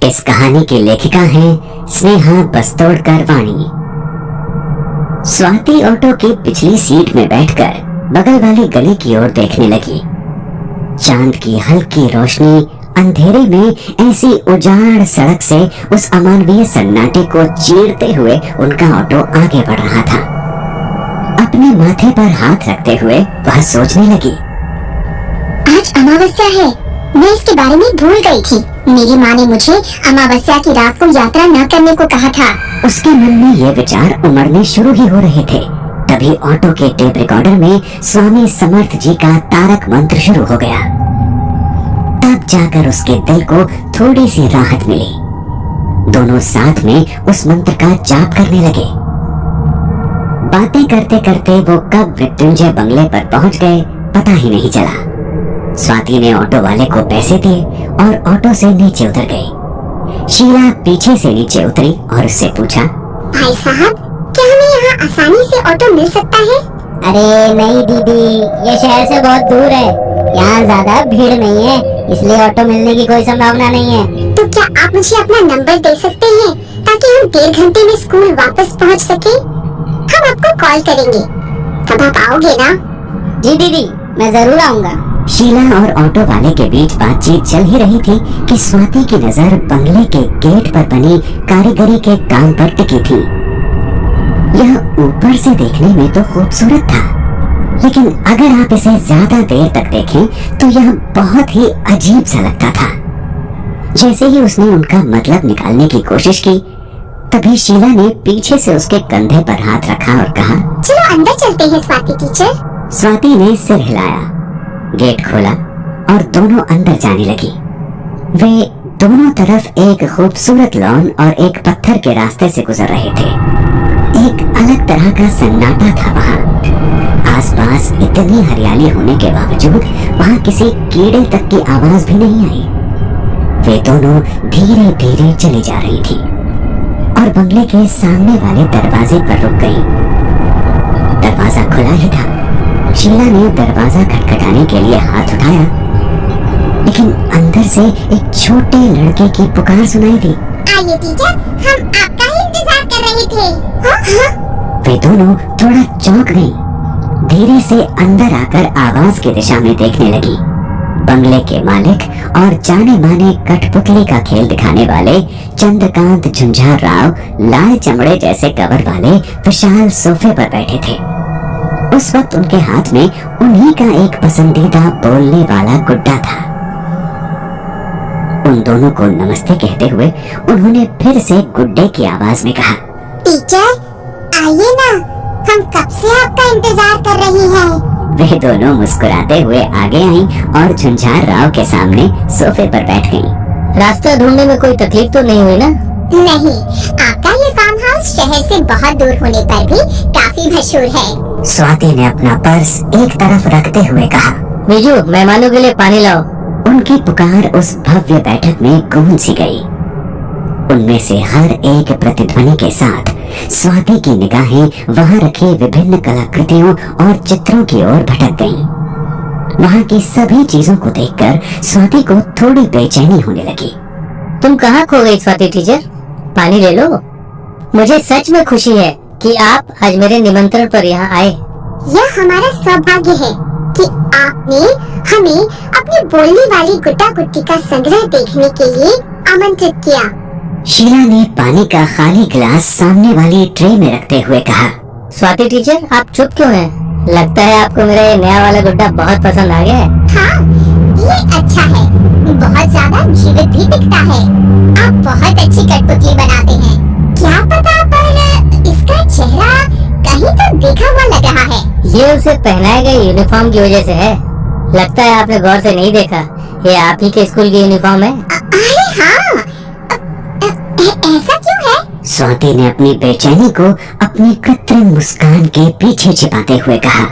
इस कहानी की लेखिका हैं स्नेहा बस्तोड़कर वाणी। स्वाति ऑटो की पिछली सीट में बैठकर बगल वाली गली की ओर देखने लगी। चांद की हल्की रोशनी अंधेरे में ऐसी उजाड़ सड़क से उस अमानवीय सन्नाटे को चीरते हुए उनका ऑटो आगे बढ़ रहा था। अपने माथे पर हाथ रखते हुए वह सोचने लगी, आज अमावस्या है, मैं इसके बारे में भूल गई थी। मेरी माँ ने मुझे अमावस्या की रात को यात्रा न करने को कहा था। उसके मन में ये विचार उमड़ने शुरू ही हो रहे थे। तभी ऑटो के टेप रिकॉर्डर में स्वामी समर्थ जी का तारक मंत्र शुरू हो गया। तब जाकर उसके दिल को थोड़ी सी राहत मिली। दोनों साथ में उस मंत्र का जाप करने लगे। बातें करते करते वो कब मृत्युंजय बंगले पर पहुंच गए पता ही नहीं चला। स्वाति ने ऑटो वाले को पैसे दिए और ऑटो से नीचे उतर गई। शीला पीछे से नीचे उतरी और उससे पूछा, भाई साहब, क्या हमें यहाँ आसानी से ऑटो मिल सकता है? अरे नहीं दीदी, ये शहर से बहुत दूर है, यहाँ ज्यादा भीड़ नहीं है, इसलिए ऑटो मिलने की कोई संभावना नहीं है। तो क्या आप मुझे अपना नंबर दे सकते हैं ताकि हम 1.5 घंटे में स्कूल वापस पहुँच सके? हम आपको कॉल करेंगे। कब आप आओगे ना? जी दीदी, मैं जरूर आऊँगा। शीला और ऑटो वाले के बीच बातचीत चल ही रही थी कि स्वाति की नजर बंगले के गेट पर बनी कारीगरी के काम पर टिकी थी। यह ऊपर से देखने में तो खूबसूरत था, लेकिन अगर आप इसे ज्यादा देर तक देखें तो यह बहुत ही अजीब सा लगता था। जैसे ही उसने उनका मतलब निकालने की कोशिश की, तभी शीला ने पीछे से उसके कंधे पर हाथ रखा और कहा, चलो अंदर चलते हैं स्वाति टीचर। स्वाति ने सिर हिलाया, गेट खोला और दोनों अंदर जाने लगी। वे दोनों तरफ एक खूबसूरत लॉन और एक पत्थर के रास्ते से गुजर रहे थे। एक अलग तरह का सन्नाटा था वहाँ। आसपास इतनी हरियाली होने के बावजूद वहाँ किसी कीड़े तक की आवाज भी नहीं आई। वे दोनों धीरे धीरे चली जा रही थी और बंगले के सामने वाले दरवाजे पर रुक गई। दरवाजा खुला ही था। शीला ने दरवाजा खटखटाने के लिए हाथ उठाया, लेकिन अंदर से एक छोटे लड़के की पुकार सुनाई दी। आइए टीचर, हम आपका ही इंतजार कर रहे थे। हाँ? वे दोनों थोड़ा चौंक गईं। धीरे से अंदर आकर आवाज की दिशा में देखने लगी। बंगले के मालिक और जाने माने कठपुतली का खेल दिखाने वाले चंद्रकांत झुंझार राव लाल चमड़े जैसे कवर वाले विशाल सोफे पर बैठे थे। उस वक्त उनके हाथ में उन्हीं का एक पसंदीदा बोलने वाला गुड्डा था। उन दोनों को नमस्ते कहते हुए उन्होंने फिर से गुड्डे की आवाज में कहा, टीचर आइए ना, हम कब से आपका इंतजार कर रही हैं। वे दोनों मुस्कुराते हुए आगे आईं और झुंझार राव के सामने सोफे पर बैठ गईं। रास्ता ढूंढने में कोई तकलीफ तो नहीं हुई ना? नहीं, आपका ये फार्म हाउस शहर से बहुत दूर होने पर भी काफी मशहूर है। स्वाति ने अपना पर्स एक तरफ रखते हुए कहा, बीजू, मेहमानों के लिए पानी लाओ। उनकी पुकार उस भव्य बैठक में गूंज सी गई। उनमें से हर एक प्रतिध्वनि के साथ स्वाति की निगाहें वहां रखे विभिन्न कलाकृतियों और चित्रों की ओर भटक गईं। वहां की सभी चीजों को देखकर स्वाति को थोड़ी बेचैनी होने लगी। तुम कहाँ खो गई स्वाति टीचर? पानी ले लो। मुझे सच में खुशी है कि आप आज मेरे निमंत्रण पर यहाँ आए। यह हमारा सौभाग्य है कि आपने हमें अपनी बोलने वाली गुड्डा गुड्डी का संग्रह देखने के लिए आमंत्रित किया। शीला ने पानी का खाली गिलास सामने वाली ट्रे में रखते हुए कहा, स्वाति टीचर, आप चुप क्यों हैं? लगता है आपको मेरा ये नया वाला गुड्डा बहुत पसंद आ गया है। हाँ, ये अच्छा है, बहुत ज्यादा जीवित भी दिखता है। आप बहुत अच्छी कठपुतली बनाते हैं। क्या पता, पर इसका चेहरा कहीं तो देखा हुआ लग रहा है। ये उसे पहनाए गए यूनिफॉर्म की वजह से है। लगता है आपने गौर से नहीं देखा, ये आप ही के स्कूल की यूनिफॉर्म है। अरे हाँ, ऐसा क्यों है? स्वाति ने अपनी बेचैनी को अपनी कृत्रिम मुस्कान के पीछे छिपाते हुए कहा,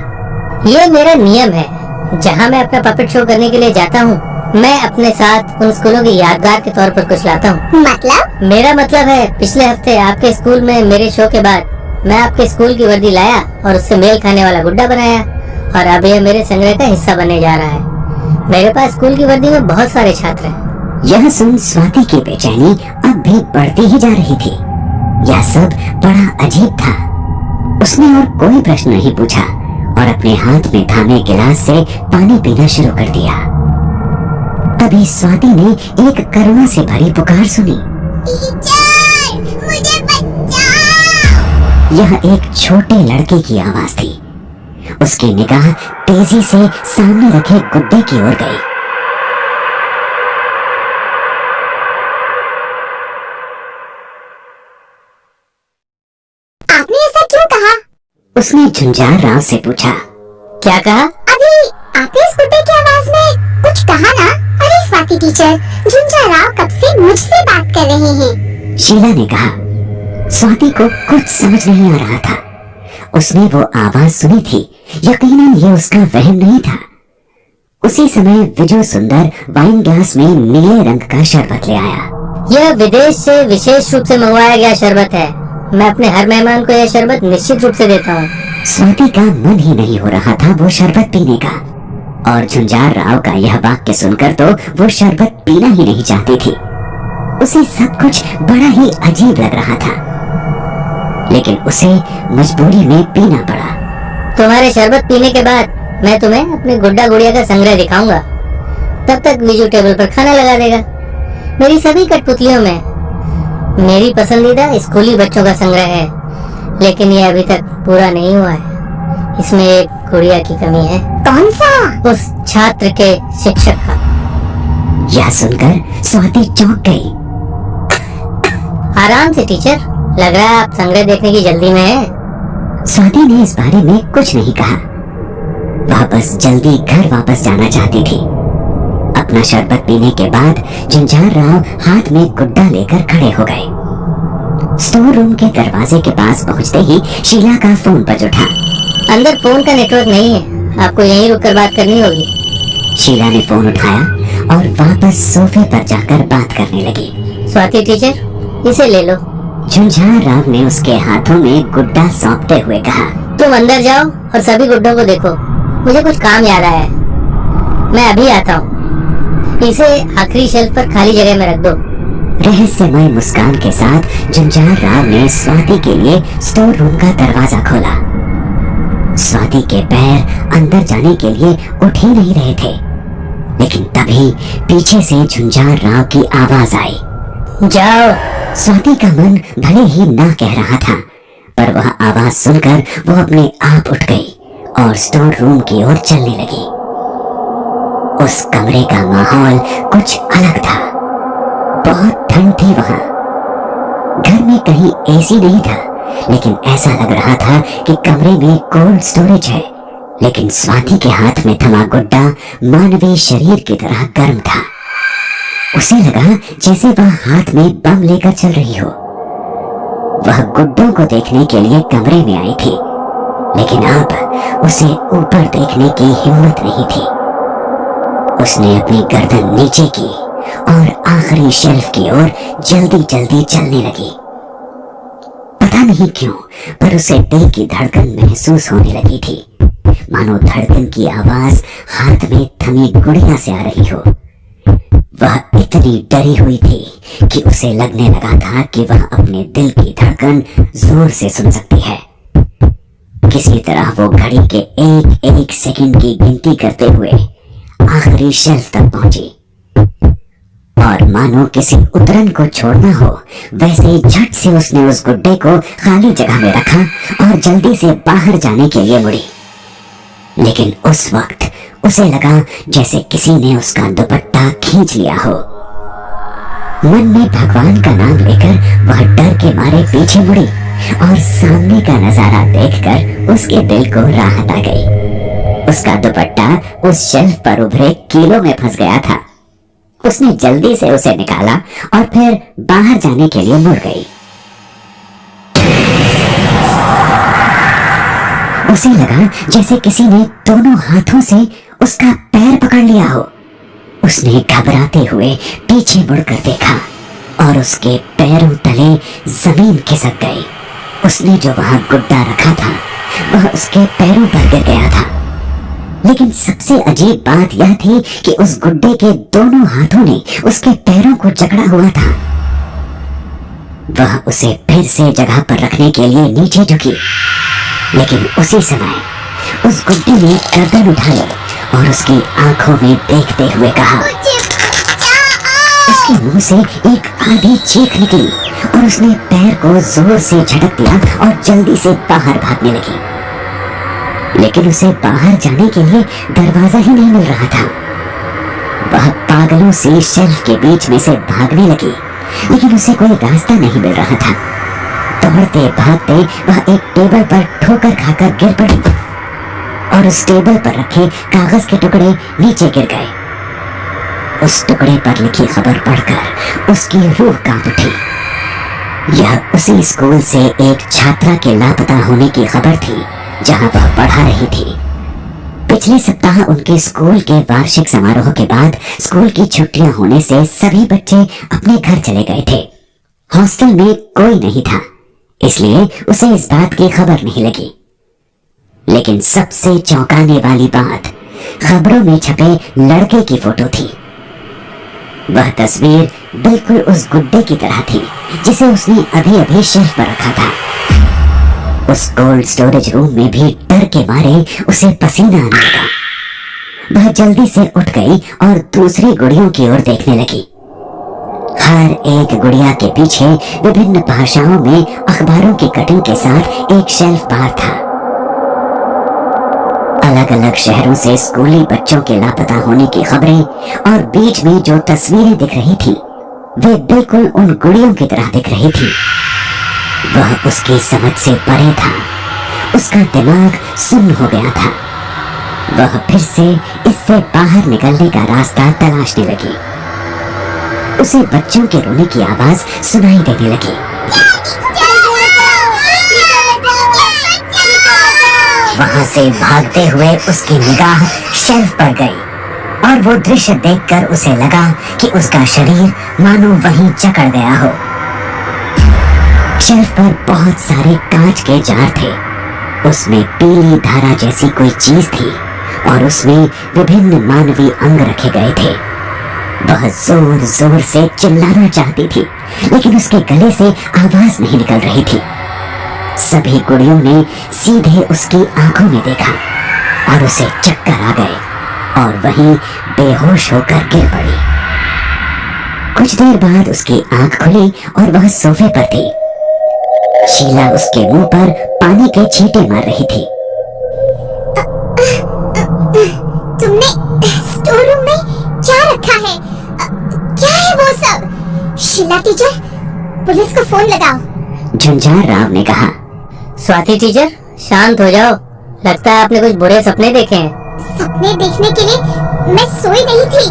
ये मेरा नियम है। जहाँ मैं अपना पपेट शो करने के लिए जाता हूँ, मैं अपने साथ उन स्कूलों की यादगार के तौर पर कुछ लाता हूँ। मतलब? मेरा मतलब है, पिछले हफ्ते आपके स्कूल में मेरे शो के बाद मैं आपके स्कूल की वर्दी लाया और उससे मेल खाने वाला गुड्डा बनाया, और अब यह मेरे संग्रह का हिस्सा बनने जा रहा है। मेरे पास स्कूल की वर्दी में बहुत सारे छात्र हैं। यह सुन स्वाति की बेचैनी अब भी बढ़ती ही जा रही थी। यह सब बड़ा अजीब था। उसने और कोई प्रश्न नहीं पूछा और अपने हाथ में थामे गिलास से पानी पीना शुरू कर दिया। तभी स्वाति ने एक करुणा से भरी पुकार सुनी। टीचर, मुझे बचाओ। यह एक छोटे लड़के की आवाज थी। उसकी निगाह तेजी से सामने रखे गुड्डे की ओर गई। आपने ऐसा क्यों कहा? उसने झुंझार राव से पूछा। क्या कहा? अभी आपने इस गुड्डे की आवाज में कुछ कहा ना? अरे स्वाति टीचर, झुंझा राव कब से मुझसे बात कर रहे हैं। शीला ने कहा। स्वाति को कुछ समझ नहीं आ रहा था। उसने वो आवाज सुनी थी। यकीनन ये उसका वहम नहीं था। उसी समय विजय सुंदर वाइन ग्लास में नीले रंग का शरबत ले आया। यह विदेश से विशेष रूप से मंगवाया गया शरबत है। मैं अपने हर मेहमान को यह शरबत निश्चित रूप से देता हूँ। स्वाति का मन ही नहीं हो रहा था वो शरबत पीने का, और झुंझार राव का यह वाक्य सुनकर तो वो शरबत पीना ही नहीं चाहती थी। उसे सब कुछ बड़ा ही अजीब लग रहा था, लेकिन उसे मजबूरी में पीना पड़ा। तुम्हारे शरबत पीने के बाद मैं तुम्हें अपने गुड्डा गुड़िया का संग्रह दिखाऊंगा। तब तक विजू टेबल पर खाना लगा देगा। मेरी सभी कठपुतलियों में मेरी पसंदीदा स्कूली बच्चों का संग्रह है, लेकिन ये अभी तक पूरा नहीं हुआ है। इसमें एक गुड़िया की कमी है। कौन सा? उस छात्र के शिक्षक का। यह सुनकर स्वाति चौंक गई। आराम से टीचर, लग रहा है आप संग्रह देखने की जल्दी में हैं। स्वाति ने इस बारे में कुछ नहीं कहा। वह बस जल्दी घर वापस जाना चाहती थी। अपना शरबत पीने के बाद झुंझार राव हाथ में गुड्डा लेकर खड़े हो गए। स्टोर रूम के दरवाजे के पास पहुंचते ही शीला का फोन बज उठा। अंदर फोन का नेटवर्क नहीं है, आपको यहीं रुककर बात करनी होगी। शीला ने फोन उठाया और वापस सोफे पर जाकर बात करने लगी। स्वाति टीचर, इसे ले लो। झुंझार राव ने उसके हाथों में गुड्डा सौंपते हुए कहा, तुम अंदर जाओ और सभी गुड्डों को देखो। मुझे कुछ काम याद आया है, मैं अभी आता हूँ। इसे आखिरी शेल्फ पर खाली जगह में रख दो। रहस्यमय मुस्कान के साथ झुंझार राव ने स्वाति के लिए स्टोर रूम का दरवाजा खोला। स्वाति के पैर अंदर जाने के लिए उठ ही नहीं रहे थे, लेकिन तभी पीछे से झुंझार राव की आवाज आई, जाओ। स्वाति का मन भले ही ना कह रहा था, पर वह आवाज सुनकर वो अपने आप उठ गई और स्टोर रूम की ओर चलने लगी। उस कमरे का माहौल कुछ अलग था। बहुत ठंड थी वहां। घर में कहीं एसी नहीं था, लेकिन ऐसा लग रहा था कि कमरे में कोल्ड स्टोरेज है। लेकिन स्वाति के हाथ में थमा गुड्डा मानवीय शरीर की तरह गर्म था। उसे लगा जैसे वह हाथ में बम लेकर चल रही हो। वह गुड्डों को देखने के लिए कमरे में आई थी, लेकिन अब उसे ऊपर देखने की हिम्मत नहीं थी। उसने अपनी गर्दन नीचे की और आखिरी शेल्फ की ओर जल्दी जल्दी चलने लगी। पता नहीं क्यों, पर उसे दिल की धड़कन महसूस होने लगी थी, मानो धड़कन की आवाज हाथ में थमी गुड़िया से आ रही हो। वह इतनी डरी हुई थी कि उसे लगने लगा था कि वह अपने दिल की धड़कन जोर से सुन सकती है। किसी तरह वो घड़ी के एक एक सेकंड की गिनती करते हुए आखिरी शेल्फ तक पहुंची, और मानो किसी उतरन को छोड़ना हो, वैसे ही झट से उसने उस गुड्डे को खाली जगह में रखा और जल्दी से बाहर जाने के लिए मुड़ी। लेकिन उस वक्त उसे लगा जैसे किसी ने उसका दुपट्टा खींच लिया हो। मन में भगवान का नाम लेकर वह डर के मारे पीछे मुड़ी, और सामने का नजारा देखकर उसके दिल को राहत आ गई। उसका दुपट्टा उस शेल्फ पर उभरे कीलों में फंस गया था। उसने जल्दी से उसे निकाला और फिर बाहर जाने के लिए मुड़ गई। उसे लगा जैसे किसी ने दोनों हाथों से उसका पैर पकड़ लिया हो। उसने घबराते हुए पीछे मुड़कर देखा और उसके पैरों तले जमीन खिसक गई। उसने जो वहां गुड्डा रखा था वह उसके पैरों पर गिर गया था। लेकिन सबसे अजीब बात यह थी कि उस गुड्डे के दोनों हाथों ने उसके पैरों को जकड़ा हुआ था। वह उसे फिर से जगह पर रखने के लिए नीचे झुकी, लेकिन उसी समय उस गुड्डे ने गर्दन उठाई और उसकी आंखों में देखते हुए कहा। उसके मुंह से एक आधी चीख निकली और उसने पैर को जोर से झटक दिया और जल्दी से बाहर भागने लगी। लेकिन उसे बाहर जाने के लिए दरवाजा ही नहीं मिल रहा था। वह पागलों सी शेल्फ के बीच में से भागने लगी, लेकिन उसे कोई रास्ता नहीं मिल रहा था। दौड़ते भागते वह एक टेबल पर ठोकर खाकर गिर पड़ी और उस टेबल पर रखे कागज के टुकड़े नीचे गिर गए। उस टुकड़े पर लिखी खबर पढ़कर उसकी रूह कांप उठी। यह उसी स्कूल से एक छात्रा के लापता होने की खबर थी जहां वह पढ़ा रही थी। पिछले सप्ताह उनके स्कूल के वार्षिक समारोह के बाद स्कूल की छुट्टियां होने से सभी बच्चे अपने घर चले गए थे। हॉस्टल में कोई नहीं था, इसलिए उसे इस बात की खबर नहीं लगी। लेकिन सबसे चौंकाने वाली बात खबरों में छपे लड़के की फोटो थी। वह तस्वीर बिल्कुल उस गुड्डे की तरह थी जिसे उसने अभी अभी शेल्फ पर रखा था। उस कोल्ड स्टोरेज रूम में भी डर के मारे उसे पसीना आने लगा। वह जल्दी से उठ गई और दूसरी गुड़ियों की ओर देखने लगी। हर एक गुड़िया के पीछे विभिन्न भाषाओं में अखबारों की कटिंग के साथ एक शेल्फ बार था। अलग अलग शहरों से स्कूली बच्चों के लापता होने की खबरें और बीच में जो तस्वीरें दिख रही थी वे बिल्कुल उन गुड़ियों की तरह दिख रही थी। वह उसकी समझ से परे था। उसका दिमाग सुन्न हो गया था। वह फिर से इससे बाहर निकलने का रास्ता तलाशने लगी। उसे बच्चों के रोने की आवाज सुनाई देने लगी। वहां से भागते हुए उसकी निगाह शेल्फ पर गई और वो दृश्य देखकर उसे लगा कि उसका शरीर मानो वहीं जकड़ गया हो। शेल्फ पर बहुत सारे कांच के जार थे। उसमें पीली धारा जैसी कोई चीज थी और उसमें विभिन्न मानवीय अंग रखे गए थे। वह जोर जोर से चिल्लाना चाहती थी, लेकिन उसके गले से आवाज नहीं निकल रही थी। सभी गुड़ियों ने सीधे उसकी आंखों में देखा और उसे चक्कर आ गए और वहीं बेहोश होकर गिर पड़ी। कुछ देर बाद उसकी आंख खुली और वह सोफे पर थी। शीला उसके मुंह पर पानी के छींटे मार रही थी। तुमने स्टोर रूम में क्या रखा है? क्या है वो सब? शीला टीचर, पुलिस को फोन लगाओ। झुंझार राव ने कहा। स्वाति टीचर, शांत हो जाओ। लगता है आपने कुछ बुरे सपने देखे हैं। सपने देखने के लिए मैं सोई नहीं थी।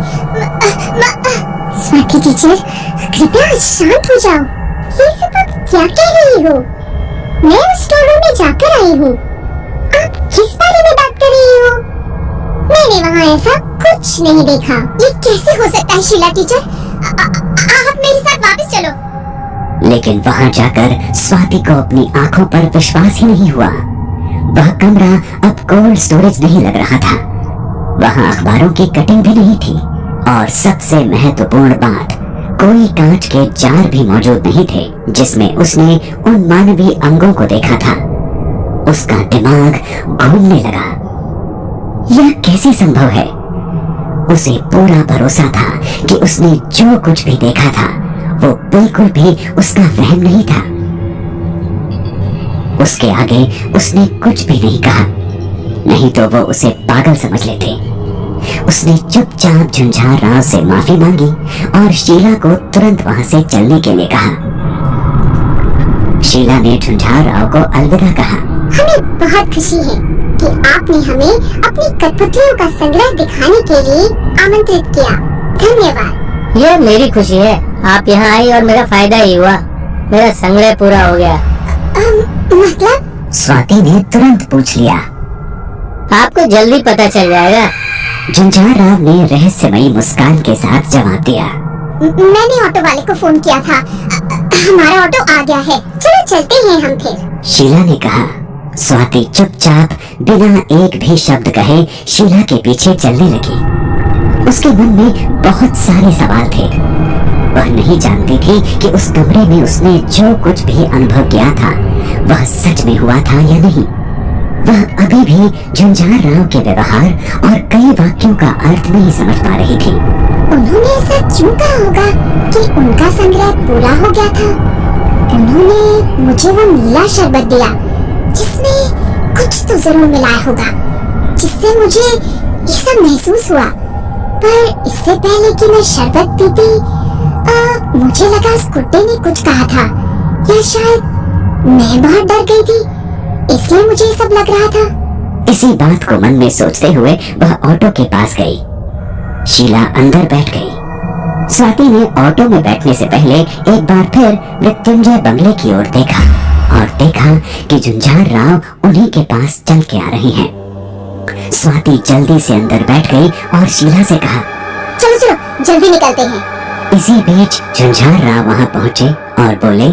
स्वाति टीचर, कृपया शांत हो जाओ। ये सब आप क्या कह रही हो? मैं उस स्टोर रूम में जाकर आई हूँ। आप किस बारे में बात कर रही हो? मैंने वहाँ ऐसा कुछ नहीं देखा। ये कैसे हो सकता है शीला टीचर? आप मेरे साथ वापस चलो। लेकिन वहां जाकर स्वाति को अपनी आंखों पर विश्वास ही नहीं हुआ। वह कमरा अब कोल्ड स्टोरेज नहीं लग रहा था। वहां अखबारों की कटिंग भी नहीं थी और सबसे महत्वपूर्ण बात, कोई कांच के जार भी मौजूद नहीं थे जिसमें उसने उन मानवीय अंगों को देखा था। उसका दिमाग घूमने लगा। यह कैसे संभव है? उसे पूरा भरोसा था कि उसने जो कुछ भी देखा था वो बिल्कुल भी उसका वहम नहीं था। उसके आगे उसने कुछ भी नहीं कहा, नहीं तो वो उसे पागल समझ लेते। उसने चुपचाप झुंझार राव से माफी मांगी और शीला को तुरंत वहां से चलने के लिए कहा। शीला ने झुंझार राव को अलविदा कहा। हमें बहुत खुशी है कि आपने हमें अपनी कठपुतलियों का संग्रह दिखाने के लिए आमंत्रित किया। धन्यवाद। यह मेरी खुशी है। आप यहाँ आई और मेरा फायदा ही हुआ। मेरा संग्रह पूरा हो गया। मतलब? स्वाति ने तुरंत पूछ लिया। आपको जल्दी पता चल जाएगा। झुंझार राव ने रहस्यमयी मुस्कान के साथ जवाब दिया। मैंने ऑटो वाले को फोन किया था। हमारा ऑटो आ गया है। चलो चलते हैं हम फिर। शीला ने कहा। स्वाति चुपचाप बिना एक भी शब्द कहे शीला के पीछे चलने लगी। उसके मन में बहुत सारे सवाल थे। वह नहीं जानती थी कि उस कमरे में उसने जो कुछ भी अनुभव किया था वह सच में हुआ था या नहीं। वह अभी भी झुंझार राव के व्यवहार और कई वाक्यों का अर्थ नहीं समझ पा रही थी। उन्होंने ऐसा क्यों कहा होगा कि उनका संग्रह पूरा हो गया था? उन्होंने मुझे वो नीला शरबत दिया जिसमें कुछ तो जरूर मिलाया होगा, जिससे मुझे ये सब महसूस हुआ। पर इससे पहले कि मैं शरबत पीती, मुझे लगा उस कुत्ते ने कुछ कहा था, या शायद मैं बहुत डर गई थी, इसलिए मुझे सब लग रहा था। इसी बात को मन में सोचते हुए वह ऑटो के पास गई। शीला अंदर बैठ गई। स्वाति ने ऑटो में बैठने से पहले एक बार फिर मृत्युंजय बंगले की ओर देखा और देखा कि झुंझार राव उन्हीं के पास चल के आ रहे हैं। स्वाति जल्दी से अंदर बैठ गई और शीला से कहा, चलो चलो जल्दी निकलते हैं। इसी बीच झुंझार राव वहाँ पहुँचे और बोले,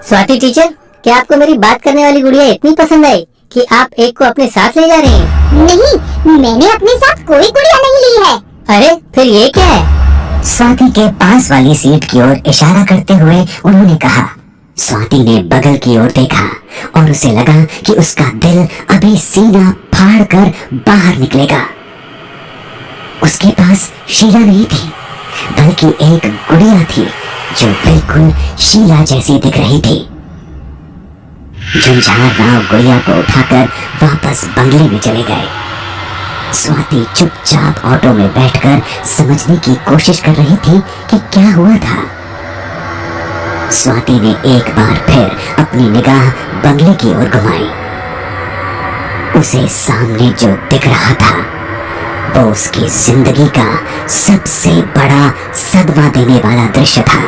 स्वाति टीचर, क्या आपको मेरी बात करने वाली गुड़िया इतनी पसंद आई कि आप एक को अपने साथ ले जा रहे हैं? नहीं, मैंने अपने साथ कोई गुड़िया नहीं ली है। अरे फिर ये क्या है? स्वाति के पास वाली सीट की ओर इशारा करते हुए उन्होंने कहा। स्वाति ने बगल की ओर देखा और उसे लगा कि उसका दिल अभी सीना फाड़ कर बाहर निकलेगा। उसके पास शीला नहीं थी, बल्कि एक गुड़िया थी जो बिल्कुल शीला जैसी दिख रही थी। झुंझार राव गुड़िया को उठाकर वापस बंगले में चले गए। स्वाति चुपचाप ऑटो में बैठकर समझने की कोशिश कर रही थी कि क्या हुआ था। स्वाति ने एक बार फिर अपनी निगाह बंगले की ओर घुमाई। उसे सामने जो दिख रहा था वो उसकी जिंदगी का सबसे बड़ा सदमा देने वाला दृश्य था।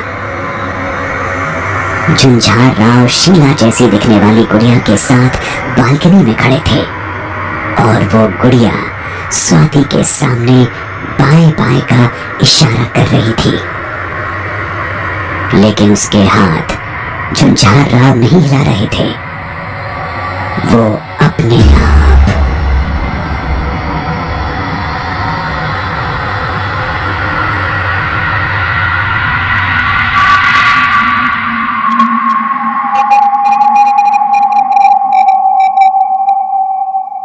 झुंझार राव शीला जैसी दिखने वाली गुड़िया के साथ बालकनी में खड़े थे और वो गुड़िया स्वाति के सामने बाएं बाएं का इशारा कर रही थी, लेकिन उसके हाथ झुंझार राव नहीं हिला रहे थे। वो अपने आप